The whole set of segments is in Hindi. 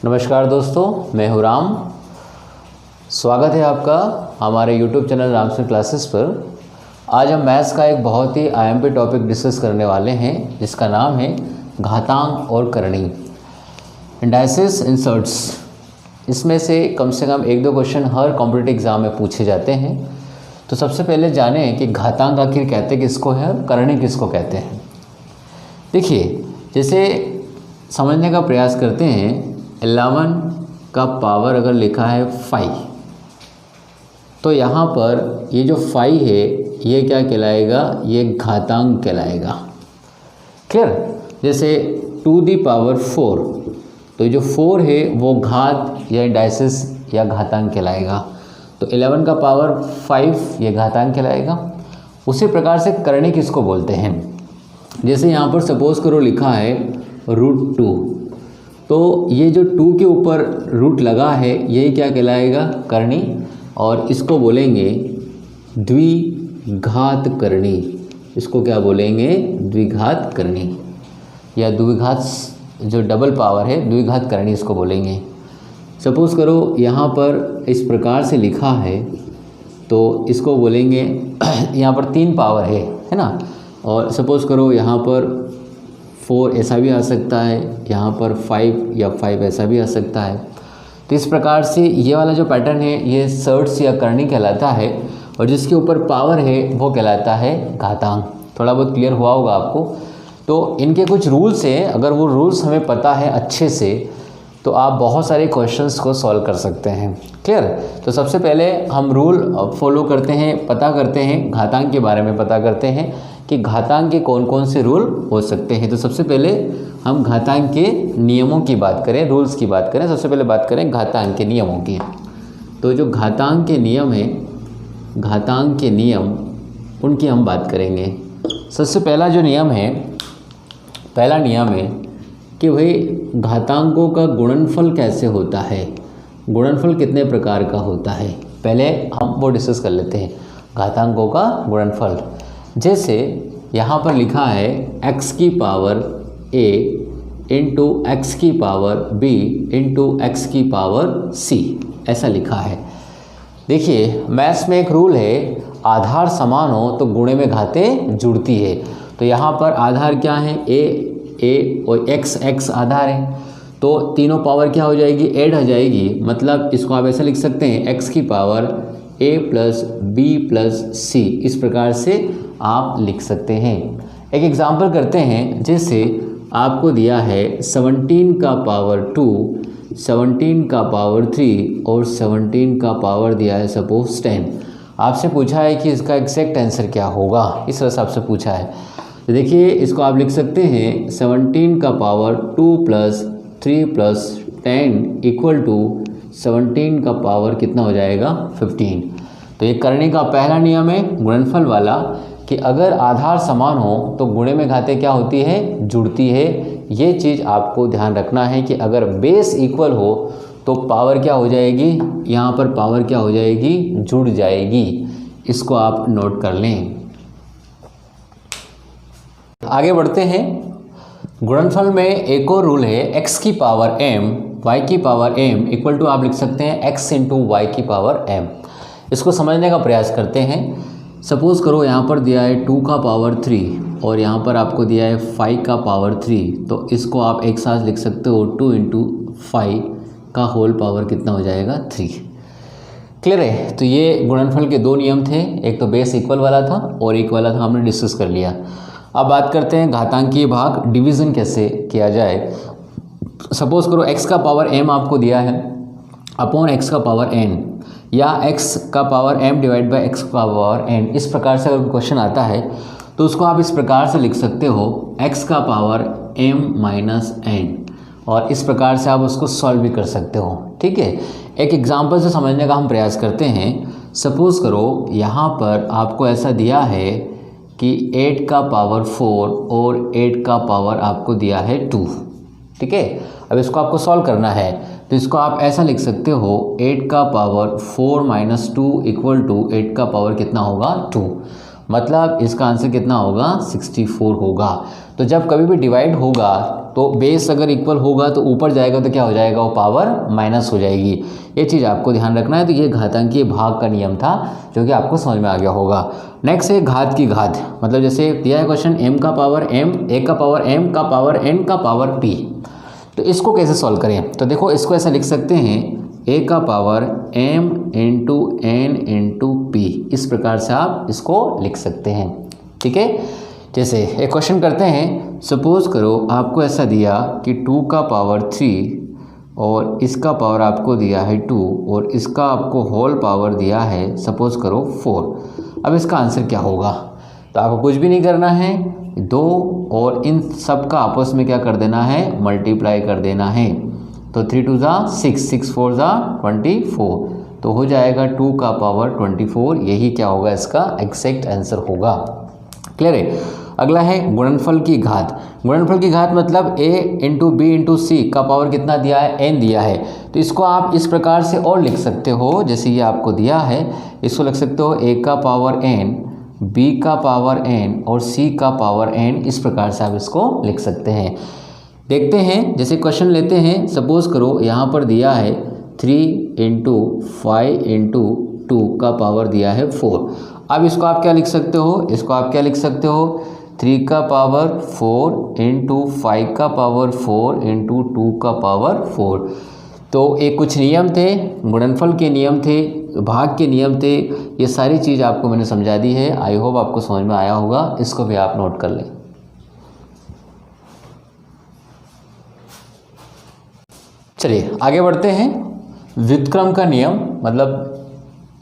नमस्कार दोस्तों, मैं हूँ राम। स्वागत है आपका हमारे YouTube चैनल रामसर क्लासेस पर। आज हम मैथ्स का एक बहुत ही आईएमपी टॉपिक डिस्कस करने वाले हैं जिसका नाम है घातांक और करणी, इंडाइसेस इंसर्ट्स। इसमें से कम एक दो क्वेश्चन हर कॉम्पिटिटिव एग्जाम में पूछे जाते हैं। तो सबसे पहले जानें कि घातांक आखिर कहते किसको है और करणी किसको कहते हैं। देखिए, जैसे समझने का प्रयास करते हैं, 11 का पावर अगर लिखा है 5, तो यहाँ पर ये जो 5 है ये क्या कहलाएगा, ये घातांक कहलाएगा। क्लियर। जैसे 2 दी पावर 4, तो जो 4 है वो घात या इंडाइसिस या घातांक कहलाएगा। तो 11 का पावर 5 ये घातांक कहलाएगा। उसी प्रकार से करणी किसको बोलते हैं। जैसे यहाँ पर सपोज करो लिखा है √2, तो ये जो 2 के ऊपर रूट लगा है यही क्या कहलाएगा, करणी। और इसको बोलेंगे द्विघात करणी। इसको क्या बोलेंगे, द्विघात करणी, या द्विघात जो डबल पावर है द्विघात करणी इसको बोलेंगे। सपोज़ करो यहाँ पर इस प्रकार से लिखा है तो इसको बोलेंगे यहाँ पर 3 पावर है ना। और सपोज़ करो यहाँ पर 4 ऐसा भी आ सकता है, यहाँ पर 5 या 5 ऐसा भी आ सकता है। तो इस प्रकार से ये वाला जो पैटर्न है ये सर्ट्स या करणी कहलाता है, और जिसके ऊपर पावर है वो कहलाता है घातांक। थोड़ा बहुत क्लियर हुआ होगा आपको। तो इनके कुछ रूल्स हैं, अगर वो रूल्स हमें पता है अच्छे से तो आप बहुत सारे क्वेश्चंस को सॉल्व कर सकते हैं। क्लियर। तो सबसे पहले हम रूल फॉलो करते हैं, पता करते हैं, घातांक के बारे में पता करते हैं कि घातांक के कौन कौन से रूल हो सकते हैं। तो सबसे पहले हम घातांक के नियमों की बात करें, रूल्स की बात करें। सबसे पहले बात करें घातांक के नियमों की। तो जो घातांक के नियम है, घातांक के नियम उनकी हम बात करेंगे। सबसे पहला जो नियम है, पहला नियम है कि भाई घातांकों का गुणनफल कैसे होता है, गुणनफल कितने प्रकार का होता है, पहले हम वो डिस्कस कर लेते हैं। घातांकों का गुणनफल, जैसे यहाँ पर लिखा है x की पावर a इंटू एक्स की पावर b इंटू एक्स की पावर c, ऐसा लिखा है। देखिए, मैथ्स में एक रूल है, आधार समान हो तो गुणे में घातें जुड़ती है। तो यहाँ पर आधार क्या है, a और x आधार है, तो तीनों पावर क्या हो जाएगी, ऐड हो जाएगी। मतलब इसको आप ऐसा लिख सकते हैं, x की power a plus b plus c, इस प्रकार से आप लिख सकते हैं। एक एग्जांपल करते हैं, जैसे आपको दिया है 17 का पावर 2, 17 का पावर 3 और 17 का पावर दिया है सपोज 10। आपसे पूछा है कि इसका एग्जैक्ट आंसर क्या होगा, इस तरह से आपसे पूछा है। तो देखिए, इसको आप लिख सकते हैं 17 का power 2 plus 3 plus 10 equal to 17 का पावर कितना हो जाएगा, 15। तो ये करने का पहला नियम है गुणनफल वाला, कि अगर आधार समान हो तो गुणे में घातें क्या होती है, जुड़ती है। ये चीज़ आपको ध्यान रखना है कि अगर बेस इक्वल हो तो पावर क्या हो जाएगी, यहाँ पर पावर क्या हो जाएगी, जुड़ जाएगी। इसको आप नोट कर लें। आगे बढ़ते हैं। गुणनफल में एक और रूल है, x की पावर m y की पावर m इक्वल टू आप लिख सकते हैं x इंटू वाई की पावर m। इसको समझने का प्रयास करते हैं। सपोज़ करो यहाँ पर दिया है 2 का पावर 3 और यहाँ पर आपको दिया है 5 का पावर 3, तो इसको आप एक साथ लिख सकते हो 2 इंटू 5 का होल पावर कितना हो जाएगा, 3। क्लियर है। तो ये गुणनफल के दो नियम थे, एक तो बेस इक्वल वाला था और एक वाला था हमने डिस्कस कर लिया। अब बात करते हैं घातांकीय भाग, डिवीज़न कैसे किया जाए। सपोज़ करो x का पावर m आपको दिया है अपॉन x का पावर n, या x का power m divide by x का पावर n। इस प्रकार से अगर क्वेश्चन आता है तो उसको आप इस प्रकार से लिख सकते हो, x का पावर m माइनस n, और इस प्रकार से आप उसको सॉल्व भी कर सकते हो। ठीक है। एक एग्जांपल से समझने का हम प्रयास करते हैं। सपोज़ करो यहाँ पर आपको ऐसा दिया है कि 8 का पावर 4 और 8 का पावर आपको दिया है 2। ठीक है। अब इसको आपको सॉल्व करना है, तो इसको आप ऐसा लिख सकते हो, 8 का पावर 4 माइनस 2 इक्वल टू 8 का पावर कितना होगा, 2। मतलब इसका आंसर कितना होगा 64 होगा। तो जब कभी भी डिवाइड होगा तो बेस अगर इक्वल होगा तो ऊपर जाएगा तो क्या हो जाएगा, वो पावर माइनस हो जाएगी। ये चीज़ आपको ध्यान रखना है। तो ये घातांकीय भाग का नियम था जो कि आपको समझ में आ गया होगा। नेक्स्ट है घात की घात, मतलब जैसे दिया है क्वेश्चन m का पावर m, a का पावर m का पावर n का पावर p। तो इसको कैसे सॉल्व करें, तो देखो इसको ऐसा लिख सकते हैं a का power m into n into p, इस प्रकार से आप इसको लिख सकते हैं। ठीक है, जैसे एक क्वेश्चन करते हैं, सपोज करो आपको ऐसा दिया कि 2 का पावर 3 और इसका पावर आपको दिया है 2 और इसका आपको होल पावर दिया है सपोज करो 4। अब इसका आंसर क्या होगा, तो आपको कुछ भी नहीं करना है, 2 और इन सब का आपस में क्या कर देना है, मल्टीप्लाई कर देना है। तो 3 2 ज़ा 6, 6 4 ज़ा 24, तो हो जाएगा 2 का पावर 24। यही क्या होगा, इसका एग्जैक्ट आंसर होगा। क्लियर है। अगला है गुणनफल की घात। गुणनफल की घात मतलब a इंटू बी इंटू सी का पावर कितना दिया है, n दिया है। तो इसको आप इस प्रकार से और लिख सकते हो, जैसे ये आपको दिया है, इसको लिख सकते हो a का पावर n, b का पावर n और c का पावर n, इस प्रकार से आप इसको लिख सकते हैं। देखते हैं, जैसे क्वेश्चन लेते हैं, सपोज करो यहाँ पर दिया है 3 इंटू 5 इंटू 2 का पावर दिया है 4। अब इसको आप क्या लिख सकते हो, इसको आप क्या लिख सकते हो, 3 का पावर 4 इंटू 5 का पावर 4 इंटू 2 का पावर 4। तो एक कुछ नियम थे, गुणनफल के नियम थे, भाग के नियम थे, ये सारी चीज़ आपको मैंने समझा दी है। आई होप आपको समझ में आया होगा, इसको भी आप नोट कर लें। चलिए आगे बढ़ते हैं। व्युत्क्रम का नियम, मतलब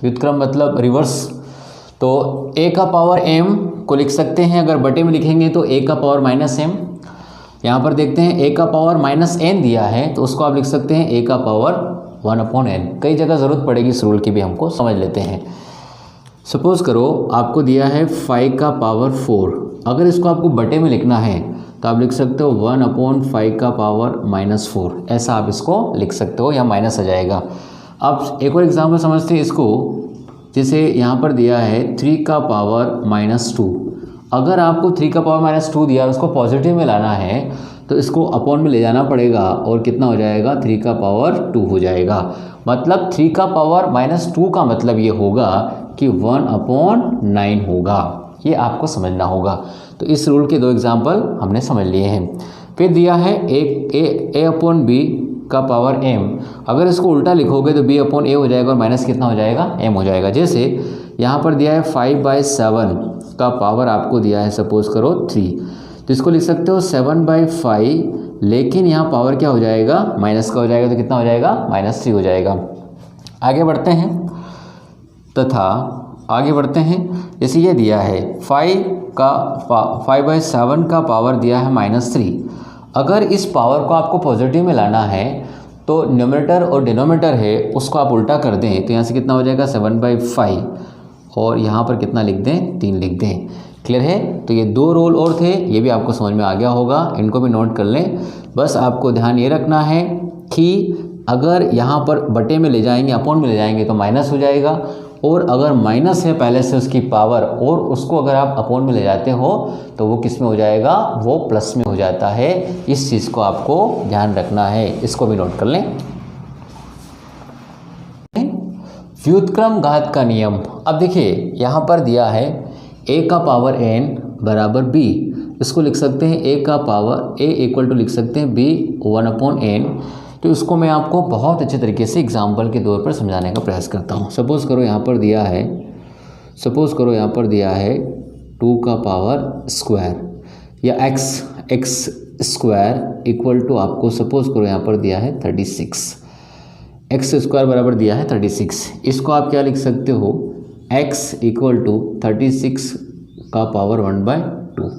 व्युत्क्रम मतलब रिवर्स। तो a का पावर m को लिख सकते हैं, अगर बटे में लिखेंगे तो a का पावर माइनस m। यहाँ पर देखते हैं a का पावर माइनस n दिया है, तो उसको आप लिख सकते हैं a का पावर 1/n। कई जगह ज़रूरत पड़ेगी इस रूल की भी, हमको समझ लेते हैं। सपोज़ करो आपको दिया है 5 का पावर 4, अगर इसको आपको बटे में लिखना है तो आप लिख सकते हो 1/5 का पावर -4, ऐसा आप इसको लिख सकते हो, या माइनस आ जाएगा। अब एक और एग्जाम्पल समझते हैं इसको, जैसे यहाँ पर दिया है 3 का पावर -2। अगर आपको 3 का पावर -2 दिया, उसको पॉजिटिव में लाना है तो इसको अपॉन में ले जाना पड़ेगा, और कितना हो जाएगा, 3 का पावर 2 हो जाएगा। मतलब 3 का पावर -2 का मतलब ये होगा कि 1/9 होगा। ये आपको समझना होगा। तो इस रूल के 2 एग्जाम्पल हमने समझ लिए हैं। फिर दिया है a/b का पावर m, अगर इसको उल्टा लिखोगे तो b/a हो जाएगा और माइनस कितना हो जाएगा, m हो जाएगा। जैसे यहाँ पर दिया है 5/7 का पावर आपको दिया है सपोज करो 3, तो इसको लिख सकते हो 7/5, लेकिन यहाँ पावर क्या हो जाएगा, माइनस का हो जाएगा, तो कितना हो जाएगा, -3 हो जाएगा। आगे बढ़ते हैं, तथा आगे बढ़ते हैं, जैसे ये दिया है 5/7 का पावर दिया है -3। अगर इस पावर को आपको पॉजिटिव में लाना है तो न्यूमरेटर और डिनोमिनेटर है उसको आप उल्टा कर दें, तो यहाँ से कितना हो जाएगा 7/5, और यहाँ पर कितना लिख दें, 3 लिख दें। क्लियर है। तो ये 2 रूल और थे, ये भी आपको समझ में आ गया होगा, इनको भी नोट कर लें। बस आपको ध्यान ये रखना है कि अगर यहाँ पर बटे में ले जाएंगे, अपॉन में ले जाएंगे तो माइनस हो जाएगा, और अगर माइनस है पहले से उसकी पावर और उसको अगर आप अपॉन में ले जाते हो तो वो किस में हो जाएगा, वो प्लस में हो जाता है। इस चीज़ को आपको ध्यान रखना है, इसको भी नोट कर लें। व्युत्क्रम घात का नियम। अब देखिए यहाँ पर दिया है a का पावर n बराबर b, इसको लिख सकते हैं a का पावर a इक्वल टू लिख सकते हैं b 1/n। तो इसको मैं आपको बहुत अच्छे तरीके से एग्जाम्पल के तौर पर समझाने का प्रयास करता हूँ। सपोज़ करो यहाँ पर दिया है 2 का पावर स्क्वायर या x स्क्वायर इक्वल टू आपको सपोज़ करो यहाँ पर दिया है 36, x स्क्वायर बराबर दिया है 36। इसको आप क्या लिख सकते हो, x इक्वल टू 36 का पावर 1/2,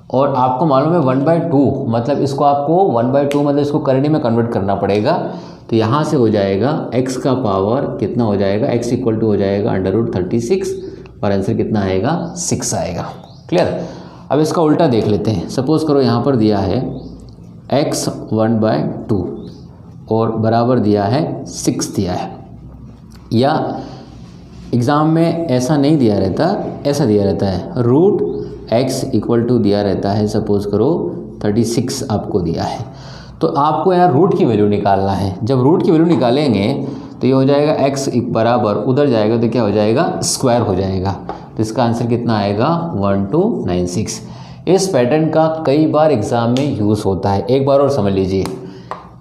और आपको मालूम है 1/2 मतलब इसको आपको 1/2 मतलब इसको करने में कन्वर्ट करना पड़ेगा। तो यहाँ से हो जाएगा x का पावर कितना हो जाएगा, x इक्वल टू हो जाएगा √36, और आंसर कितना आएगा, 6 आएगा। क्लियर। अब इसका उल्टा देख लेते हैं। सपोज़ करो यहाँ पर दिया है x 1/2 और बराबर दिया है 6 दिया है, या एग्ज़ाम में ऐसा नहीं दिया रहता, ऐसा दिया रहता है रूट x इक्वल टू दिया रहता है, सपोज़ करो 36 आपको दिया है, तो आपको यहाँ रूट की वैल्यू निकालना है। जब रूट की वैल्यू निकालेंगे तो ये हो जाएगा x बराबर, उधर जाएगा तो क्या हो जाएगा, स्क्वायर हो जाएगा। तो इसका आंसर कितना आएगा 1296। इस पैटर्न का कई बार एग्ज़ाम में यूज़ होता है। एक बार और समझ लीजिए,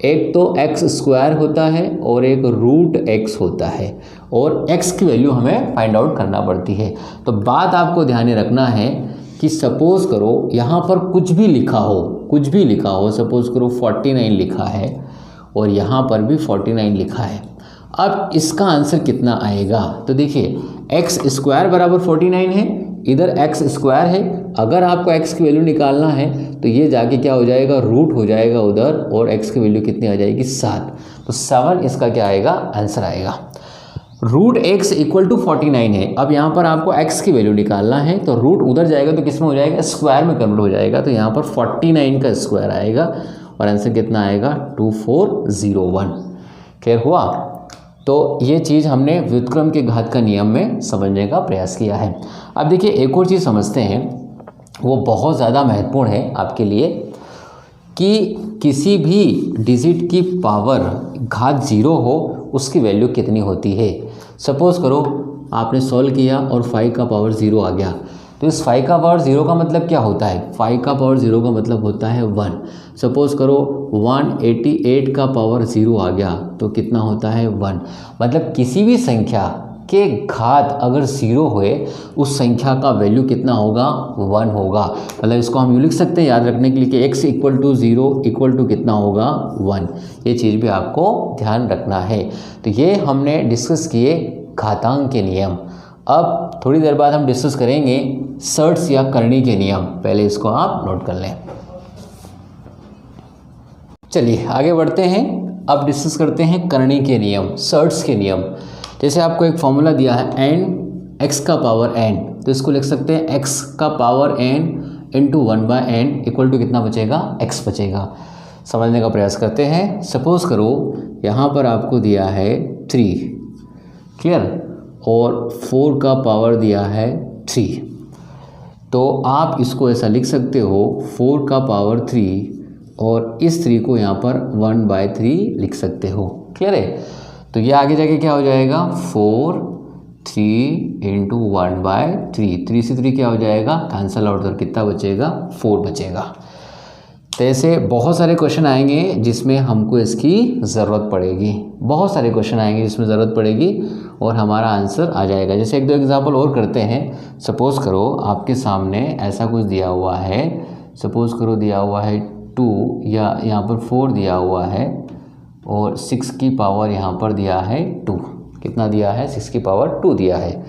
एक तो x स्क्वायर होता है और एक रूट x होता है, और x की वैल्यू हमें फाइंड आउट करना पड़ती है। तो बात आपको ध्यान में रखना है कि सपोज़ करो यहाँ पर कुछ भी लिखा हो, सपोज़ करो 49 लिखा है और यहाँ पर भी 49 लिखा है। अब इसका आंसर कितना आएगा, तो देखिए x स्क्वायर बराबर 49 है, इधर x स्क्वायर है। अगर आपको x की वैल्यू निकालना है तो ये जाके क्या हो जाएगा, रूट हो जाएगा उधर, और x की वैल्यू कितनी आ जाएगी 7। तो 7 इसका क्या आएगा, आंसर आएगा। रूट x इक्वल टू 49 है। अब यहाँ पर आपको x की वैल्यू निकालना है, तो रूट उधर जाएगा तो किस में हो जाएगा, स्क्वायर में कन्वर्ट हो जाएगा। तो यहाँ पर 49 का स्क्वायर आएगा और आंसर कितना आएगा 2401। क्लियर हुआ। तो ये चीज़ हमने व्युत्क्रम के घात का नियम में समझने का प्रयास किया है। अब देखिए एक और चीज़ समझते हैं, वो बहुत ज़्यादा महत्वपूर्ण है आपके लिए, कि किसी भी डिजिट की पावर घात 0 हो उसकी वैल्यू कितनी होती है। सपोज़ करो आपने सॉल्व किया और 5 का पावर 0 आ गया, तो इस 5 का पावर 0 का मतलब क्या होता है, 5 का पावर 0 का मतलब होता है 1। सपोज़ करो 188 का पावर 0 आ गया तो कितना होता है 1। मतलब किसी भी संख्या के घात अगर 0 हुए उस संख्या का वैल्यू कितना होगा, 1 होगा। मतलब इसको हम यूँ लिख सकते हैं याद रखने के लिए कि x equal to 0 equal to कितना होगा 1। ये चीज़ भी आपको ध्यान रखना है। तो ये हमने डिस्कस किए घातांक के नियम। अब थोड़ी देर बाद हम डिस्कस करेंगे सर्ट्स या करनी के नियम। पहले इसको आप नोट कर लें। चलिए आगे बढ़ते हैं। अब डिस्कस करते हैं करनी के नियम, सर्ट्स के नियम। जैसे आपको एक फॉर्मूला दिया है n x का पावर n, तो इसको लिख सकते हैं x का power n into 1/n equal to कितना बचेगा, x बचेगा। समझने का प्रयास करते हैं। सपोज़ करो यहाँ पर आपको दिया है 3, क्लियर, और 4 का पावर दिया है 3। तो आप इसको ऐसा लिख सकते हो 4 का पावर 3 और इस 3 को यहाँ पर 1/3 लिख सकते हो। क्लियर है। तो ये आगे जाके क्या हो जाएगा 4 3 इंटू 1/3, 3 से 3 क्या हो जाएगा, कैंसल आउट कर कितना बचेगा, 4 बचेगा। तो ऐसे बहुत सारे क्वेश्चन आएंगे जिसमें हमको इसकी ज़रूरत पड़ेगी, बहुत सारे क्वेश्चन आएंगे जिसमें ज़रूरत पड़ेगी और हमारा आंसर आ जाएगा। जैसे एक दो एग्जांपल और करते हैं। सपोज़ करो आपके सामने ऐसा कुछ दिया हुआ है, सपोज़ करो दिया हुआ है 2 या यहाँ पर 4 दिया हुआ है और 6 की पावर यहाँ पर दिया है 2। कितना दिया है, 6 की पावर 2 दिया है।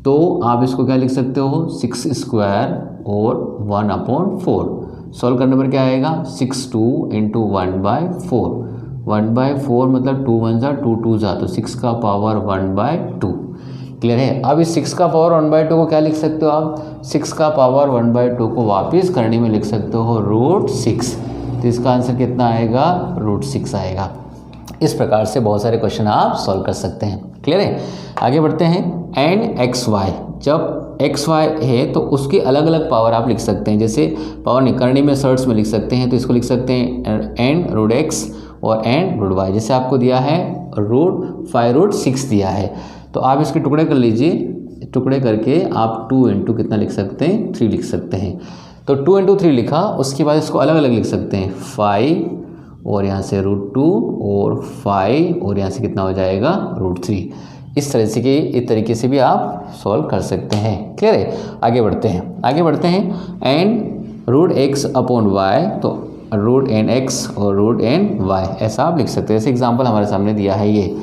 तो आप इसको क्या लिख सकते हो, 6 स्क्वायर और 1/4। सॉल्व करने पर क्या आएगा, 62 इंटू 1/4। 1/4 मतलब 2 1 जा 2 2 जा, तो 6 का पावर 1/2। क्लियर है। अब इस 6 का पावर 1/2 को क्या लिख सकते हो आप, 6 का पावर 1/2 को वापस करने में लिख सकते हो √6। तो इसका आंसर कितना आएगा, √6 आएगा। इस प्रकार से बहुत सारे क्वेश्चन आप सॉल्व कर सकते हैं। क्लियर है। आगे बढ़ते हैं। n(xy), जब xy है तो उसकी अलग अलग पावर आप लिख सकते हैं। जैसे पावर निकलने में सर्ट्स में लिख सकते हैं, तो इसको लिख सकते हैं n√x और n√y। जैसे आपको दिया है √5√6 दिया है, तो आप इसके टुकड़े कर लीजिए। टुकड़े करके आप 2 इंटू कितना लिख सकते हैं, 3 लिख सकते हैं। तो 2 इंटू 3 लिखा, उसके बाद इसको अलग अलग लिख सकते हैं, 5 और यहाँ से √2 और 5 और यहाँ से कितना हो जाएगा √3। इस तरीके से भी आप सॉल्व कर सकते हैं। क्लियर है। आगे बढ़ते हैं। n√x/y, तो √nx और √ny ऐसा आप लिख सकते हैं। जैसे एग्जांपल हमारे सामने दिया है ये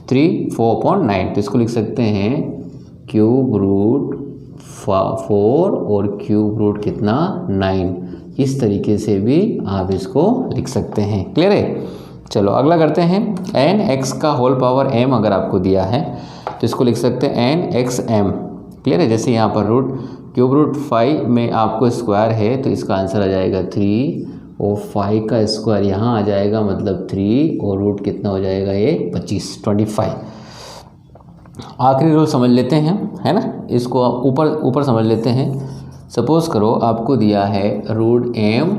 3/4/9, तो इसको लिख सकते हैं √4 और क्यूब कितना 9। इस तरीके से भी आप इसको लिख सकते हैं। क्लियर है। चलो अगला करते हैं। n(x का होल पावर m) अगर आपको दिया है तो इसको लिख सकते हैं n(x_m). क्लियर है। जैसे यहाँ पर √5 में आपको स्क्वायर है तो इसका आंसर आ जाएगा 3 और 5 का स्क्वायर यहाँ आ जाएगा मतलब 3 और रूट कितना हो जाएगा ये 25। आखिरी रूल समझ लेते हैं, है ना, इसको ऊपर ऊपर समझ लेते हैं। सपोज़ करो आपको दिया है रूट एम,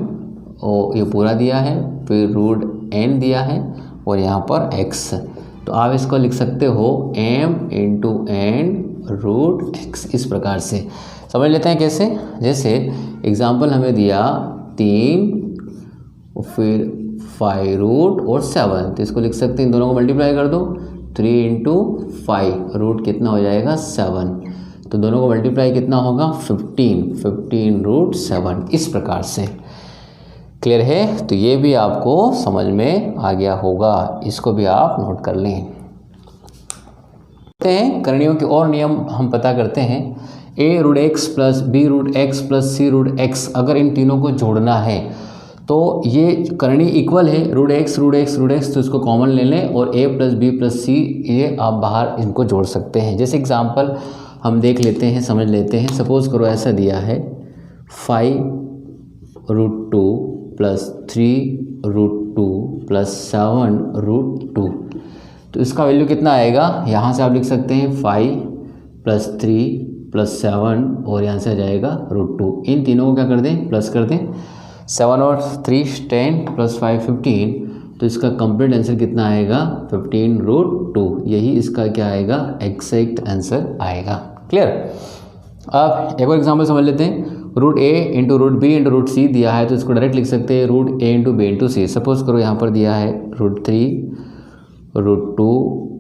और ये पूरा दिया है, फिर रूट एन दिया है और यहाँ पर एक्स। तो आप इसको लिख सकते हो m into n root x, इस प्रकार से समझ लेते हैं। कैसे, जैसे एग्जाम्पल हमें दिया 3, फिर 5 रूट और 7, तो इसको लिख सकते हैं, इन दोनों को मल्टीप्लाई कर दो, 3 इंटू 5 रूट कितना हो जाएगा 7, तो दोनों को मल्टीप्लाई कितना होगा 15 रूट 7, इस प्रकार से। क्लियर है? तो ये भी आपको समझ में आ गया होगा, इसको भी आप नोट कर लें। करणियों के और नियम हम पता करते हैं। a root x plus b root x plus c root x, अगर इन तीनों को जोड़ना है तो ये करणी इक्वल है, root x root x root x, तो इसको कॉमन ले लें और a plus b plus c, ये आप बाहर इनको जोड़ सकते हैं। जैसे एग्जांपल हम देख लेते हैं, समझ लेते हैं। सपोज़ करो ऐसा दिया है 5 root 2 plus 3 root 2 plus 7 root 2, तो इसका वैल्यू कितना आएगा, यहाँ से आप लिख सकते हैं 5 प्लस 3 प्लस 7 और यहाँ से आ जाएगा रूट 2। इन तीनों को क्या कर दें, प्लस कर दें, 7 और 3 10 प्लस 5 15, तो इसका कंप्लीट आंसर कितना आएगा 15 रूट 2, यही इसका क्या आएगा एग्जैक्ट आंसर आएगा। क्लियर? अब एक और एग्जाम्पल समझ लेते हैं। Root A into root B into root C दिया है, तो इसको डायरेक्ट लिख सकते हैं root A into B into C. Suppose करो यहाँ पर दिया है रूट 3 रूट 2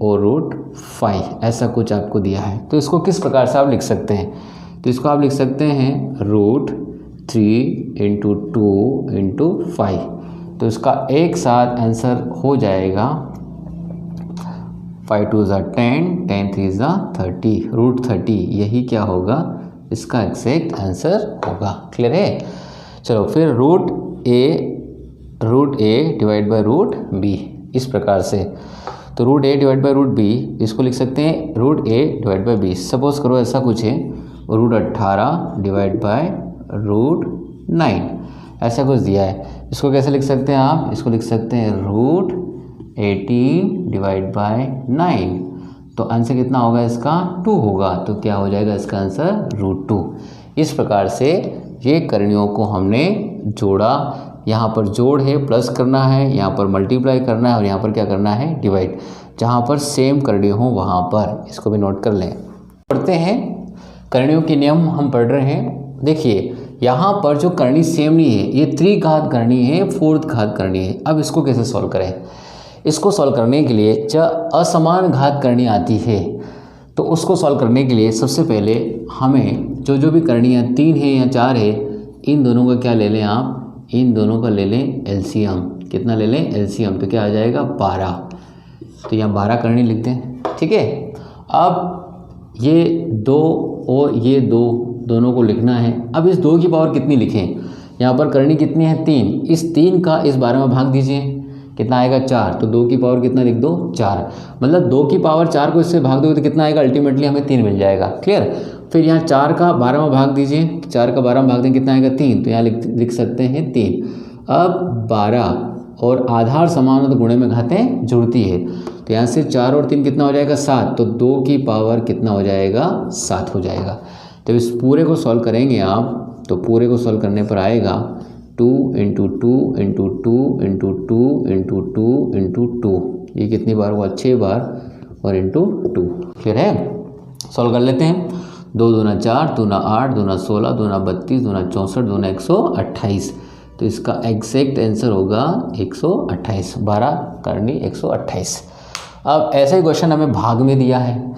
और रूट 5, ऐसा कुछ आपको दिया है, तो इसको किस प्रकार से आप लिख सकते हैं, तो इसको आप लिख सकते हैं रूट 3 इंटू 2 इंटू 5, तो इसका एक साथ आंसर हो जाएगा 5 2 ज़ा 10, 10 3 ज़ा 30, रूट 30, यही क्या होगा इसका एग्जैक्ट आंसर होगा। क्लियर है? चलो फिर root a divide by root b, इस प्रकार से। तो root a divide by root b, इसको लिख सकते हैं root a divide by b. Suppose करो ऐसा कुछ है, रूट 18 डिवाइड बाय रूट 9, ऐसा कुछ दिया है, इसको कैसे लिख सकते हैं आप, इसको लिख सकते हैं रूट 18 डिवाइड बाय 9, तो आंसर कितना होगा इसका 2 होगा, तो क्या हो जाएगा इसका आंसर रूट 2। इस प्रकार से ये करणियों को हमने जोड़ा, यहाँ पर जोड़ है प्लस करना है, यहाँ पर मल्टीप्लाई करना है और यहाँ पर क्या करना है डिवाइड, जहाँ पर सेम करणी हो वहाँ पर, इसको भी नोट कर लें। पढ़ते हैं करणियों के नियम हम पढ़ रहे हैं। देखिए यहाँ पर जो करणी सेम नहीं है, ये त्रिघात करणी है, फोर्थ घात करणी है। अब इसको कैसे सॉल्व करें, इसको सॉल्व करने के लिए जब असमान घात करनी आती है तो उसको सॉल्व करने के लिए सबसे पहले हमें जो भी करणियाँ 3 है या 4 है, इन दोनों का क्या ले लें आप, इन दोनों का ले लें एलसीएम। कितना ले लें एलसीएम, तो क्या आ जाएगा 12, तो यहाँ 12 करनी लिख दें। ठीक है, अब ये 2 और ये 2 दोनों को लिखना है। अब इस 2 की पावर कितनी लिखें, यहाँ पर करनी कितनी है 3, इस 3 का इस 12 में भाग दीजिए, कितना आएगा 4, तो 2 की पावर कितना लिख दो 4, मतलब 2 की पावर 4 को इससे भाग दोगे तो कितना आएगा, अल्टीमेटली हमें 3 मिल जाएगा। क्लियर? फिर यहाँ 4 का 12 में भाग दीजिए, 4 का 12 में भाग दें कितना आएगा 3, तो यहाँ लिख सकते हैं 3। अब 12 और आधार समान हो तो गुणे में घातें जुड़ती है, तो यहाँ से 4 और 3 कितना हो जाएगा 7, तो 2 की पावर कितना हो जाएगा 7 हो जाएगा। तो इस पूरे को सॉल्व करेंगे आप, तो पूरे को सॉल्व करने पर आएगा 2 into 2 into 2 into 2 into 2 into 2, ये कितनी बार हुआ 6 बार और इंटू 2। क्लियर है? सॉल्व कर लेते हैं। 2 दूना 4, 2 दूना 8, 2 दूना 16, 2 दूना 32, 2 दूना 64, 2 दूना 128, तो इसका एग्जैक्ट आंसर होगा 128, 12 करनी 128। अब ऐसा ही क्वेश्चन हमें भाग में दिया है,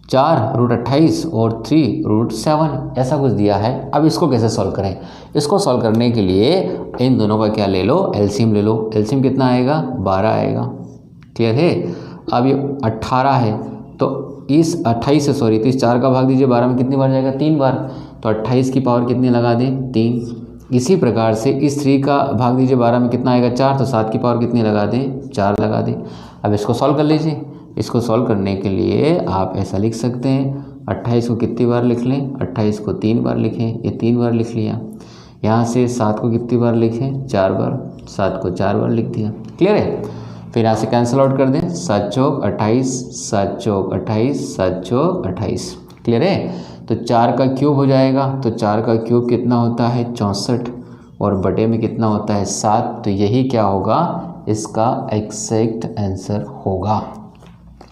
4 रूट 28 और 3 रूट 7, ऐसा कुछ दिया है। अब इसको कैसे सॉल्व करें, इसको सॉल्व करने के लिए इन दोनों का क्या ले लो, एलसीएम ले लो। एलसीएम कितना आएगा 12 आएगा। क्लियर है? अब ये 18 है, तो इस 28 से तो इस 4 का भाग दीजिए 12 में कितनी बार जाएगा 3 बार, तो 28 की पावर कितनी लगा दें 3। इसी प्रकार से इस 3 का भाग दीजिए 12 में कितना आएगा 4, तो 7 की पावर कितनी लगा दें 4 लगा दें। अब इसको सॉल्व कर लीजिए। इसको सॉल्व करने के लिए आप ऐसा लिख सकते हैं, 28 को कितनी बार लिख लें, 28 को 3 बार लिखें, ये 3 बार लिख लिया। यहाँ से 7 को कितनी बार लिखें 4 बार, 7 को 4 बार लिख दिया। क्लियर है? फिर यहाँ से कैंसिल आउट कर दें, 7 चौक 28, 7 चौक 28, 7 चौक 28। क्लियर है। तो 4 का क्यूब हो जाएगा, तो 4 का क्यूब कितना होता है 64 और बटे में कितना होता है 7। तो यही क्या होगा, इसका एग्जैक्ट आंसर होगा।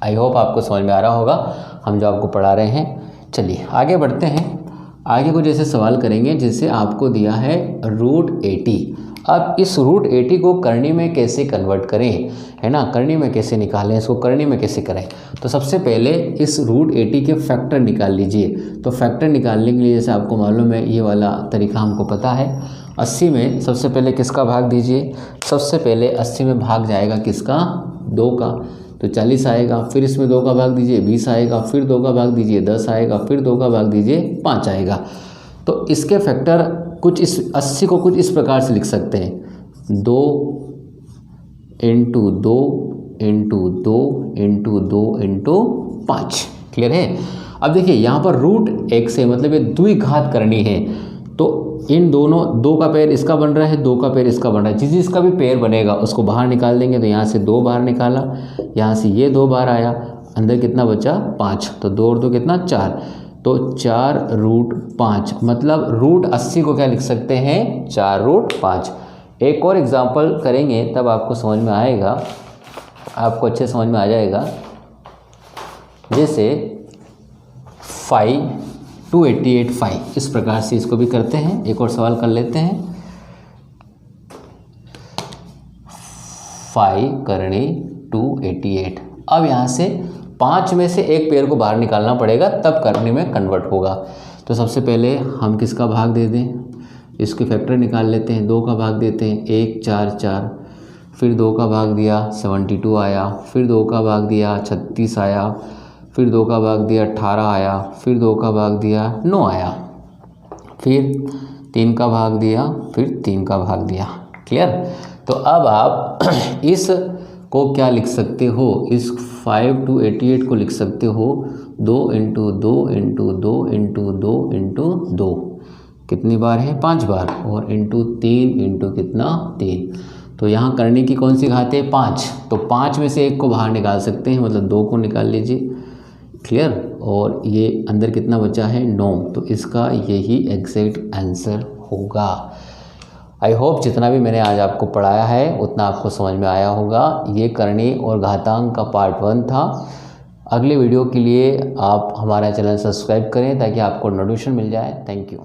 आई होप आपको समझ में आ रहा होगा हम जो आपको पढ़ा रहे हैं। चलिए आगे बढ़ते हैं। आगे कुछ ऐसे सवाल करेंगे जैसे आपको दिया है √80। अब इस √80 को करनी में कैसे कन्वर्ट करें, है ना, करनी में कैसे निकालें, इसको करनी में कैसे करें। तो सबसे पहले इस √80 के फैक्टर निकाल लीजिए। तो फैक्टर निकालने के लिए जैसे आपको मालूम है ये वाला तरीका हमको पता है। 80 में सबसे पहले किसका भाग दीजिए, सबसे पहले 80 में भाग जाएगा किसका, 2 का, तो 40 आएगा। फिर इसमें 2 का भाग दीजिए 20 आएगा, फिर 2 का भाग दीजिए 10 आएगा, फिर 2 का भाग दीजिए 5 आएगा। तो इसके फैक्टर कुछ इस 80 को कुछ इस प्रकार से लिख सकते हैं, 2 × 2 × 2 × 2 × 5। क्लियर है। अब देखिए यहाँ पर √x है, मतलब ये द्विघात करनी है। तो इन दोनों, 2 का पेयर इसका बन रहा है, 2 का पेयर इसका बन रहा है, जिसका भी पेयर बनेगा उसको बाहर निकाल देंगे। तो यहाँ से 2 बाहर निकाला, यहाँ से ये 2 बाहर आया, अंदर कितना बचा 5, तो 2 और 2 कितना 4, तो 4√5, मतलब √80 को क्या लिख सकते हैं 4√5। एक और एग्जांपल करेंगे तब आपको समझ में आएगा, आपको अच्छे समझ में आ जाएगा। जैसे 5/288, इस प्रकार से इसको भी करते हैं। एक और सवाल कर लेते हैं, 5/288। अब यहाँ से 5 में से एक पेयर को बाहर निकालना पड़ेगा, तब करने में कन्वर्ट होगा। तो सबसे पहले हम किसका भाग दे दें, इसके फैक्टर निकाल लेते हैं। 2 का भाग देते हैं, 1 4 4, फिर 2 का भाग दिया 72 आया, फिर 2 का भाग दिया 36 आया, फिर 2 का भाग दिया 18 आया, फिर 2 का भाग दिया 9 आया, फिर 3 का भाग दिया, फिर 3 का भाग दिया। क्लियर। तो अब आप इस को क्या लिख सकते हो, इस 5/288 को लिख सकते हो 2 × 2 × 2 × 2 × 2, कितनी बार है 5 बार, और ×3 × कितना 3। तो यहाँ करने की कौन सी घात है 5, तो 5 में से एक को बाहर निकाल सकते हैं, मतलब 2 को निकाल लीजिए। क्लियर। और ये अंदर कितना बचा है 9, तो इसका यही एग्जैक्ट आंसर होगा। आई होप जितना भी मैंने आज आपको पढ़ाया है उतना आपको समझ में आया होगा। ये करनी और घातांक का पार्ट 1 था। अगले वीडियो के लिए आप हमारा चैनल सब्सक्राइब करें ताकि आपको नोटिफिकेशन मिल जाए। Thank you.